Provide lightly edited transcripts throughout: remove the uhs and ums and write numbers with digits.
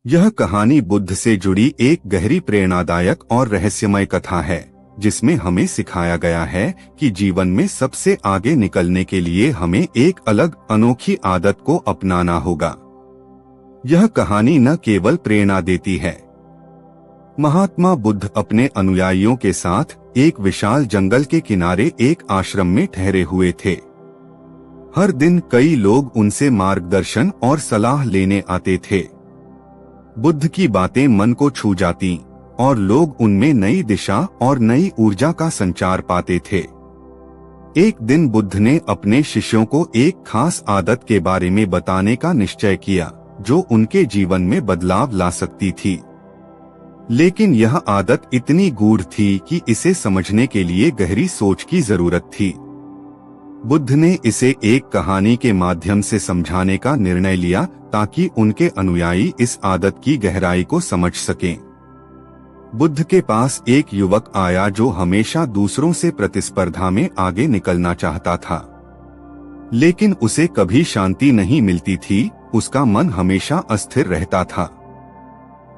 यह कहानी बुद्ध से जुड़ी एक गहरी प्रेरणादायक और रहस्यमय कथा है, जिसमें हमें सिखाया गया है कि जीवन में सबसे आगे निकलने के लिए हमें एक अलग अनोखी आदत को अपनाना होगा। यह कहानी न केवल प्रेरणा देती है। महात्मा बुद्ध अपने अनुयायियों के साथ एक विशाल जंगल के किनारे एक आश्रम में ठहरे हुए थे। हर दिन कई लोग उनसे मार्गदर्शन और सलाह लेने आते थे। बुद्ध की बातें मन को छू जाती और लोग उनमें नई दिशा और नई ऊर्जा का संचार पाते थे। एक दिन बुद्ध ने अपने शिष्यों को एक खास आदत के बारे में बताने का निश्चय किया, जो उनके जीवन में बदलाव ला सकती थी। लेकिन यह आदत इतनी गूढ़ थी कि इसे समझने के लिए गहरी सोच की जरूरत थी। बुद्ध ने इसे एक कहानी के माध्यम से समझाने का निर्णय लिया, ताकि उनके अनुयायी इस आदत की गहराई को समझ सकें। बुद्ध के पास एक युवक आया जो हमेशा दूसरों से प्रतिस्पर्धा में आगे निकलना चाहता था, लेकिन उसे कभी शांति नहीं मिलती थी। उसका मन हमेशा अस्थिर रहता था।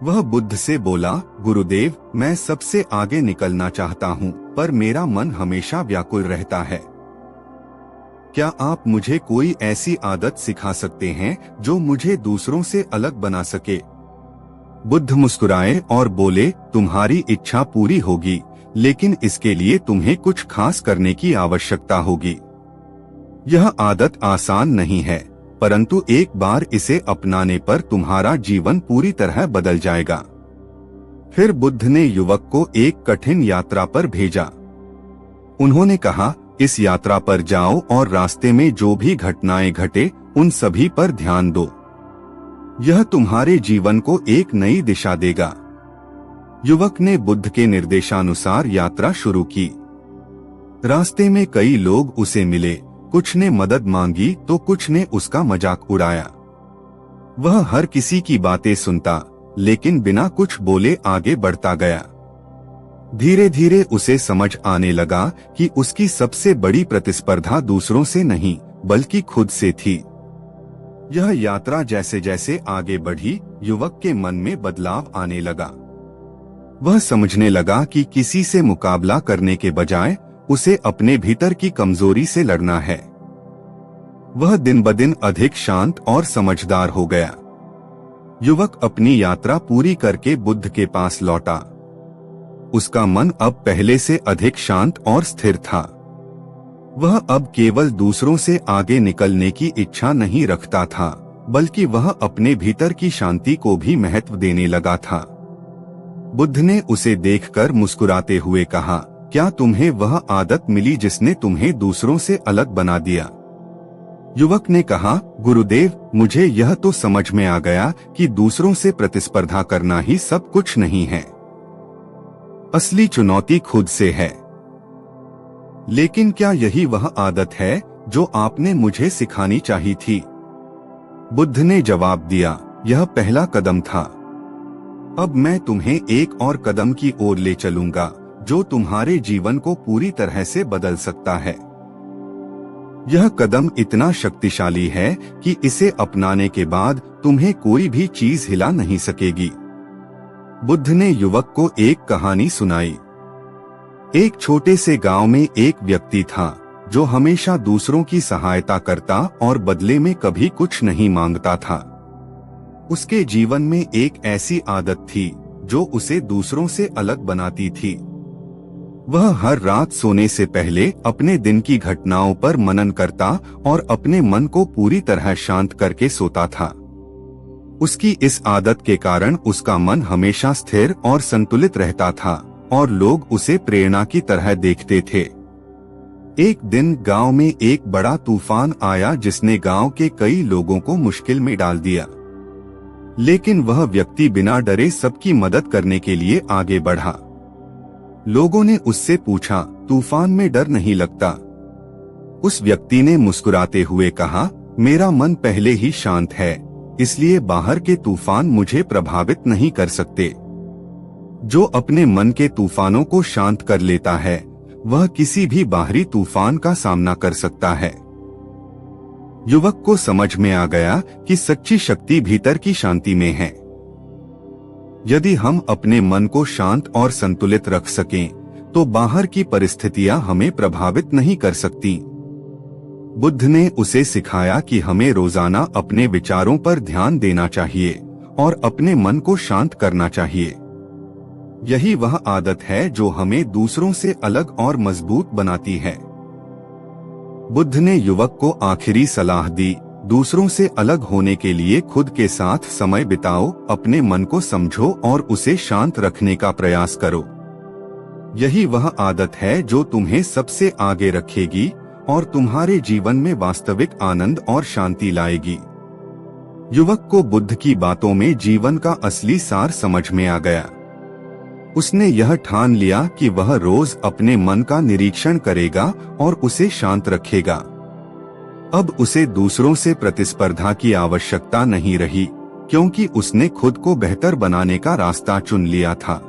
वह बुद्ध से बोला, गुरुदेव, मैं सबसे आगे निकलना चाहता हूँ, पर मेरा मन हमेशा व्याकुल रहता है। क्या आप मुझे कोई ऐसी आदत सिखा सकते हैं जो मुझे दूसरों से अलग बना सके? बुद्ध मुस्कुराए और बोले, तुम्हारी इच्छा पूरी होगी, लेकिन इसके लिए तुम्हें कुछ खास करने की आवश्यकता होगी। यह आदत आसान नहीं है, परंतु एक बार इसे अपनाने पर तुम्हारा जीवन पूरी तरह बदल जाएगा। फिर बुद्ध ने युवक को एक कठिन यात्रा पर भेजा। उन्होंने कहा, इस यात्रा पर जाओ और रास्ते में जो भी घटनाएं घटे, उन सभी पर ध्यान दो। यह तुम्हारे जीवन को एक नई दिशा देगा। युवक ने बुद्ध के निर्देशानुसार यात्रा शुरू की। रास्ते में कई लोग उसे मिले, कुछ ने मदद मांगी तो कुछ ने उसका मजाक उड़ाया। वह हर किसी की बातें सुनता, लेकिन बिना कुछ बोले आगे बढ़ता गया। धीरे धीरे उसे समझ आने लगा कि उसकी सबसे बड़ी प्रतिस्पर्धा दूसरों से नहीं, बल्कि खुद से थी। यह यात्रा जैसे जैसे आगे बढ़ी, युवक के मन में बदलाव आने लगा। वह समझने लगा कि किसी से मुकाबला करने के बजाय उसे अपने भीतर की कमजोरी से लड़ना है। वह दिन ब दिन अधिक शांत और समझदार हो गया। युवक अपनी यात्रा पूरी करके बुद्ध के पास लौटा। उसका मन अब पहले से अधिक शांत और स्थिर था। वह अब केवल दूसरों से आगे निकलने की इच्छा नहीं रखता था, बल्कि वह अपने भीतर की शांति को भी महत्व देने लगा था। बुद्ध ने उसे देखकर मुस्कुराते हुए कहा, क्या तुम्हें वह आदत मिली जिसने तुम्हें दूसरों से अलग बना दिया? युवक ने कहा, गुरुदेव, मुझे यह तो समझ में आ गया कि दूसरों से प्रतिस्पर्धा करना ही सब कुछ नहीं है। असली चुनौती खुद से है। लेकिन क्या यही वह आदत है जो आपने मुझे सिखानी चाहिए थी? बुद्ध ने जवाब दिया, यह पहला कदम था। अब मैं तुम्हें एक और कदम की ओर ले चलूंगा, जो तुम्हारे जीवन को पूरी तरह से बदल सकता है। यह कदम इतना शक्तिशाली है कि इसे अपनाने के बाद तुम्हें कोई भी चीज हिला नहीं सकेगी। बुद्ध ने युवक को एक कहानी सुनाई। एक छोटे से गांव में एक व्यक्ति था जो हमेशा दूसरों की सहायता करता और बदले में कभी कुछ नहीं मांगता था। उसके जीवन में एक ऐसी आदत थी जो उसे दूसरों से अलग बनाती थी। वह हर रात सोने से पहले अपने दिन की घटनाओं पर मनन करता और अपने मन को पूरी तरह शांत करके सोता था। उसकी इस आदत के कारण उसका मन हमेशा स्थिर और संतुलित रहता था और लोग उसे प्रेरणा की तरह देखते थे। एक दिन गांव में एक बड़ा तूफान आया जिसने गांव के कई लोगों को मुश्किल में डाल दिया। लेकिन वह व्यक्ति बिना डरे सबकी मदद करने के लिए आगे बढ़ा। लोगों ने उससे पूछा, तूफान में डर नहीं लगता? उस व्यक्ति ने मुस्कुराते हुए कहा, मेरा मन पहले ही शांत है, इसलिए बाहर के तूफान मुझे प्रभावित नहीं कर सकते। जो अपने मन के तूफानों को शांत कर लेता है, वह किसी भी बाहरी तूफान का सामना कर सकता है। युवक को समझ में आ गया कि सच्ची शक्ति भीतर की शांति में है। यदि हम अपने मन को शांत और संतुलित रख सकें, तो बाहर की परिस्थितियां हमें प्रभावित नहीं कर सकती। बुद्ध ने उसे सिखाया कि हमें रोजाना अपने विचारों पर ध्यान देना चाहिए और अपने मन को शांत करना चाहिए। यही वह आदत है जो हमें दूसरों से अलग और मजबूत बनाती है। बुद्ध ने युवक को आखिरी सलाह दी, दूसरों से अलग होने के लिए खुद के साथ समय बिताओ, अपने मन को समझो और उसे शांत रखने का प्रयास करो। यही वह आदत है जो तुम्हें सबसे आगे रखेगी और तुम्हारे जीवन में वास्तविक आनंद और शांति लाएगी। युवक को बुद्ध की बातों में जीवन का असली सार समझ में आ गया। उसने यह ठान लिया कि वह रोज अपने मन का निरीक्षण करेगा और उसे शांत रखेगा। अब उसे दूसरों से प्रतिस्पर्धा की आवश्यकता नहीं रही, क्योंकि उसने खुद को बेहतर बनाने का रास्ता चुन लिया था।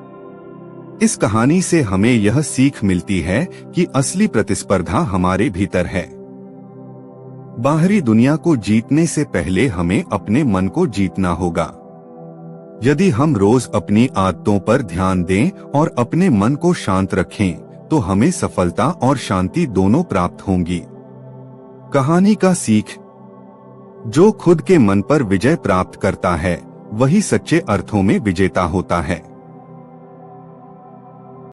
इस कहानी से हमें यह सीख मिलती है कि असली प्रतिस्पर्धा हमारे भीतर है। बाहरी दुनिया को जीतने से पहले हमें अपने मन को जीतना होगा। यदि हम रोज अपनी आदतों पर ध्यान दें और अपने मन को शांत रखें, तो हमें सफलता और शांति दोनों प्राप्त होंगी। कहानी का सीख: जो खुद के मन पर विजय प्राप्त करता है, वही सच्चे अर्थों में विजेता होता है।